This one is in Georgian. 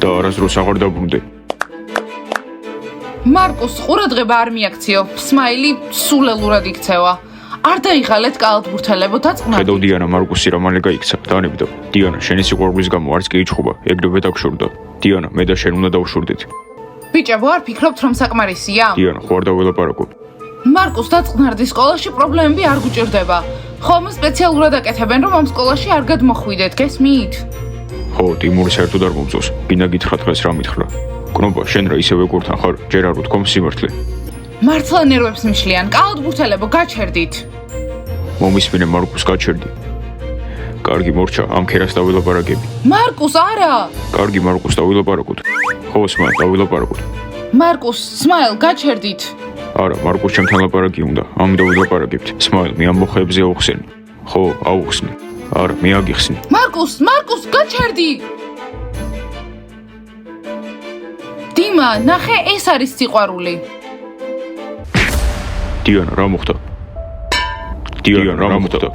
და არასდროს აღარ დაბრუნდე. მარკუს ყურადღება არ მიაქციო. სმაილი სულელურად იქცევა. არ დაიღალეთ კალათბურთელებო და წყნარი. ხედავ დიანა მარკუსი რამალე გაიქცა. დაანებდა. დიანა შენი სიყვარულის გამო არც კი იჩხუბა. ეგრევე დაგშორდა. დიანა მე და შენ უნდა დავშორდეთ. ბიჭებო, არ ფიქრობთ რომ საკმარისია? დიანა ხო არ დაველაპარაკო. მარკუს და წყნარდის სკოლაში პრობლემები არ გუჭირდება. ხომ სპეციალურად აკეთებენ რომ ამ სკოლაში არ გადმოხვიდეთ, გესმით? ხო, ტიმური საერთოდ არ მომწონს. გინდა გითხრა დღეს რა მითხრა. კნობა, შენ რა ისევე გურთან ხარ? ჯერ არ უთქომ სიმართლე. მართლა ნერვებს მიშლიან. კალათბურთელებო, გაჩერდით. მომისმინე მარკუს გაჩერდი. კარგი მორჩა, ამ ქერას დავილაპარაკები. მარკუს, არა! კარგი მარკუს დავილაპარაკოთ. ხო, სმაილ დავილაპარაკოთ. მარკუს, სმაილ, გაჩერდით. არა, მარკუს ჩემთან ლაპარაკი უნდა. ამ დავილაპარაკებთ. სმაილ, მე ამ მოხეებზე აუხსენი. ხო, აუხსნი. არა, მე აგიხსნი. მარკუს, გაჩერდი! დიმა, ნახე, ეს არის სიყვარული. დიანა, რა მოხდა? დიანა, რა მოხდა?